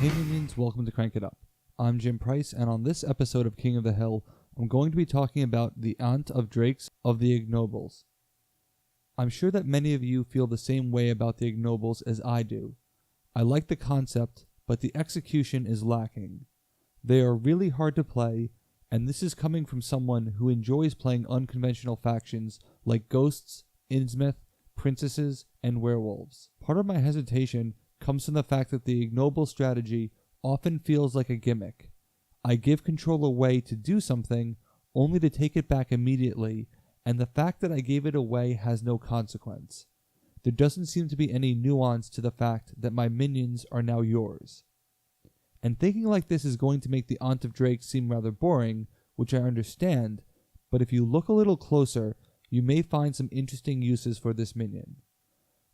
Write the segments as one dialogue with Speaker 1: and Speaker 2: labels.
Speaker 1: Hey minions, welcome to Crank It Up. I'm Jim Price, and on this episode of King of the Hill, I'm going to be talking about the Aunt of Drakes of the Ignobles. I'm sure that many of you feel the same way about the Ignobles as I do. I like the concept, but the execution is lacking. They are really hard to play, and this is coming from someone who enjoys playing unconventional factions like ghosts, Innsmouth, princesses, and werewolves. Part of my hesitation comes from the fact that the ignoble strategy often feels like a gimmick. I give control away to do something, only to take it back immediately, and the fact that I gave it away has no consequence. There doesn't seem to be any nuance to the fact that my minions are now yours. And thinking like this is going to make the Aunt of Drakes seem rather boring, which I understand, but if you look a little closer, you may find some interesting uses for this minion.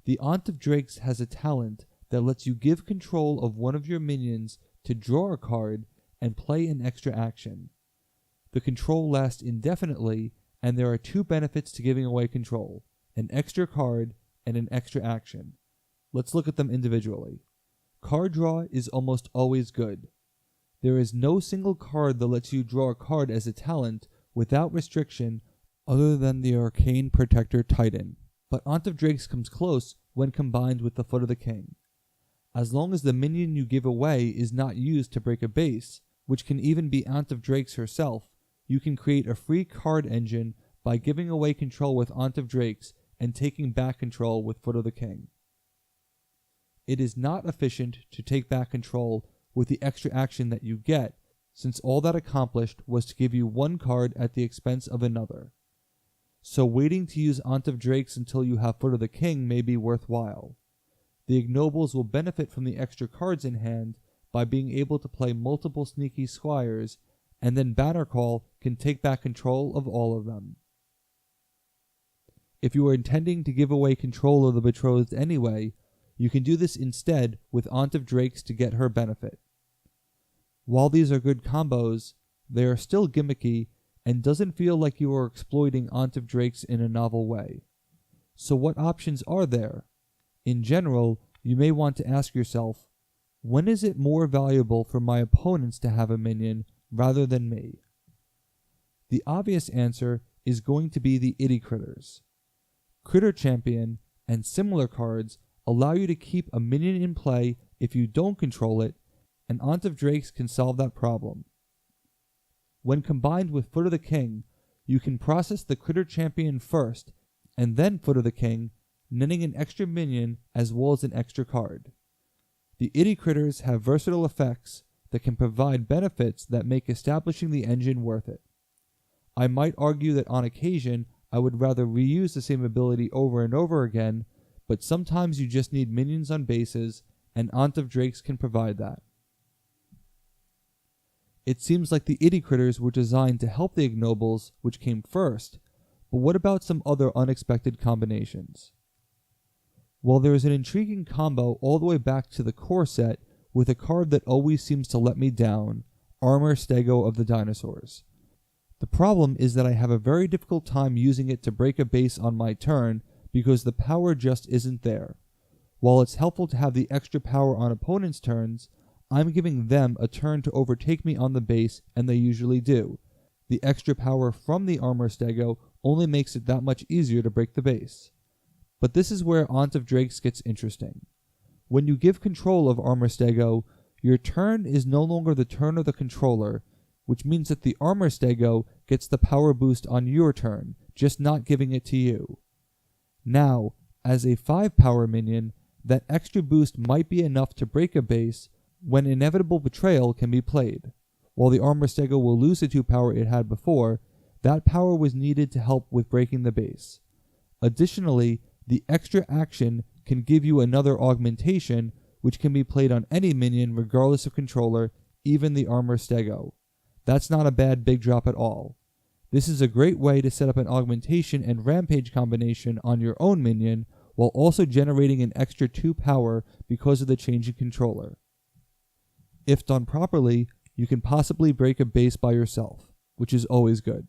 Speaker 1: The Aunt of Drakes has a talent that lets you give control of one of your minions to draw a card and play an extra action. The control lasts indefinitely, and there are two benefits to giving away control: an extra card and an extra action. Let's look at them individually. Card draw is almost always good. There is no single card that lets you draw a card as a talent without restriction other than the Arcane Protector Titan, but Aunt of Drakes comes close when combined with the Foot of the King. As long as the minion you give away is not used to break a base, which can even be Aunt of Drakes herself, you can create a free card engine by giving away control with Aunt of Drakes and taking back control with Foot of the King. It is not efficient to take back control with the extra action that you get, since all that accomplished was to give you one card at the expense of another. So waiting to use Aunt of Drakes until you have Foot of the King may be worthwhile. The Ignobles will benefit from the extra cards in hand by being able to play multiple sneaky squires, and then Banner Call can take back control of all of them. If you are intending to give away control of the betrothed anyway, you can do this instead with Aunt of Drakes to get her benefit. While these are good combos, they are still gimmicky and doesn't feel like you are exploiting Aunt of Drakes in a novel way. So what options are there? In general, you may want to ask yourself, when is it more valuable for my opponents to have a minion rather than me? The obvious answer is going to be the Itty Critters. Critter Champion and similar cards allow you to keep a minion in play if you don't control it, and Aunt of Drakes can solve that problem. When combined with Foot of the King, you can process the Critter Champion first, and then Foot of the King, netting an extra minion as well as an extra card. The Itty Critters have versatile effects that can provide benefits that make establishing the engine worth it. I might argue that on occasion I would rather reuse the same ability over and over again, but sometimes you just need minions on bases, and Aunt of Drakes can provide that. It seems like the Itty Critters were designed to help the Ignobles, which came first, but what about some other unexpected combinations? Well, there is an intriguing combo all the way back to the core set with a card that always seems to let me down, Armor Stego of the Dinosaurs. The problem is that I have a very difficult time using it to break a base on my turn because the power just isn't there. While it's helpful to have the extra power on opponents' turns, I'm giving them a turn to overtake me on the base, and they usually do. The extra power from the Armor Stego only makes it that much easier to break the base. But this is where Aunt of Drakes gets interesting. When you give control of Armor Stego, your turn is no longer the turn of the controller, which means that the Armor Stego gets the power boost on your turn, just not giving it to you. Now, as a 5 power minion, that extra boost might be enough to break a base when Inevitable Betrayal can be played. While the Armor Stego will lose the 2 power it had before, that power was needed to help with breaking the base. Additionally, the extra action can give you another augmentation, which can be played on any minion regardless of controller, even the Armor Stego. That's not a bad big drop at all. This is a great way to set up an augmentation and rampage combination on your own minion, while also generating an extra 2 power because of the change in controller. If done properly, you can possibly break a base by yourself, which is always good.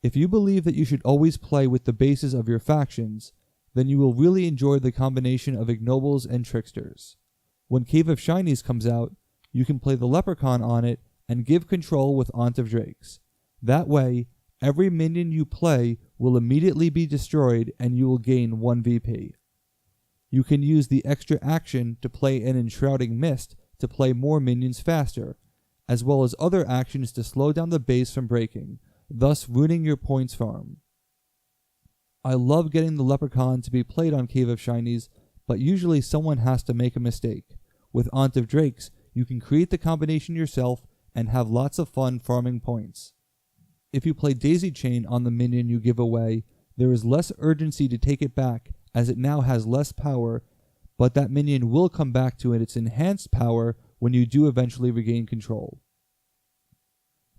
Speaker 1: If you believe that you should always play with the bases of your factions, then you will really enjoy the combination of Ignobles and Tricksters. When Cave of Shinies comes out, you can play the Leprechaun on it and give control with Aunt of Drakes. That way, every minion you play will immediately be destroyed and you will gain 1 VP. You can use the extra action to play an Enshrouding Mist to play more minions faster, as well as other actions to slow down the base from breaking, thus ruining your points farm. I love getting the Leprechaun to be played on Cave of Shinies, but usually someone has to make a mistake. With Aunt of Drakes, you can create the combination yourself and have lots of fun farming points. If you play Daisy Chain on the minion you give away, there is less urgency to take it back as it now has less power, but that minion will come back to its enhanced power when you do eventually regain control.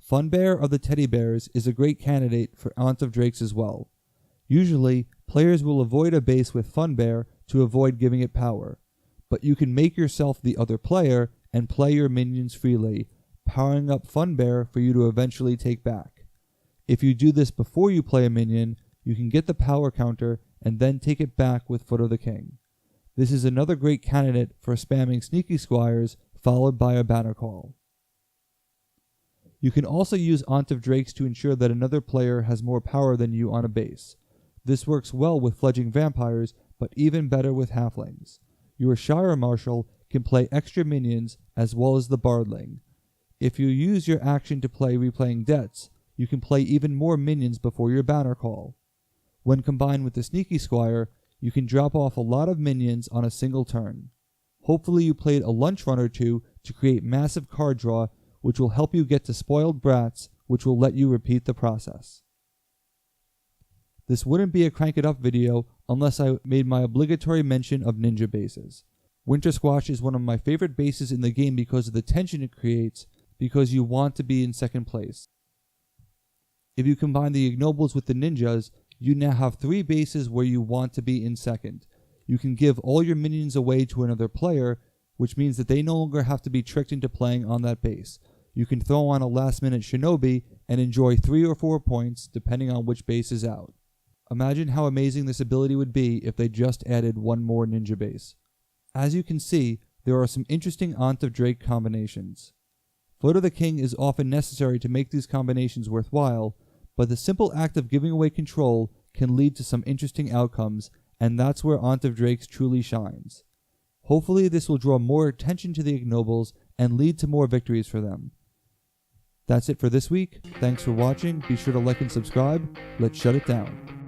Speaker 1: Funbear of the Teddy Bears is a great candidate for Aunt of Drakes as well. Usually, players will avoid a base with Funbear to avoid giving it power, but you can make yourself the other player and play your minions freely, powering up Funbear for you to eventually take back. If you do this before you play a minion, you can get the power counter and then take it back with Foot of the King. This is another great candidate for spamming Sneaky Squires followed by a banner call. You can also use Aunt of Drakes to ensure that another player has more power than you on a base. This works well with fledgling vampires, but even better with halflings. Your Shire Marshal can play extra minions as well as the Bardling. If you use your action to play Replaying Debts, you can play even more minions before your banner call. When combined with the Sneaky Squire, you can drop off a lot of minions on a single turn. Hopefully you played a lunch run or two to create massive card draw, which will help you get to Spoiled Brats, which will let you repeat the process. This wouldn't be a Crank It Up video unless I made my obligatory mention of ninja bases. Winter Squash is one of my favorite bases in the game because of the tension it creates, because you want to be in second place. If you combine the Ignobles with the ninjas, you now have 3 bases where you want to be in second. You can give all your minions away to another player, which means that they no longer have to be tricked into playing on that base. You can throw on a last-minute Shinobi and enjoy 3 or 4 points depending on which base is out. Imagine how amazing this ability would be if they just added 1 more ninja base. As you can see, there are some interesting Aunt of Drake combinations. Foot of the King is often necessary to make these combinations worthwhile, but the simple act of giving away control can lead to some interesting outcomes, and that's where Aunt of Drakes truly shines. Hopefully this will draw more attention to the Ignobles and lead to more victories for them. That's it for this week. Thanks for watching. Be sure to like and subscribe. Let's shut it down.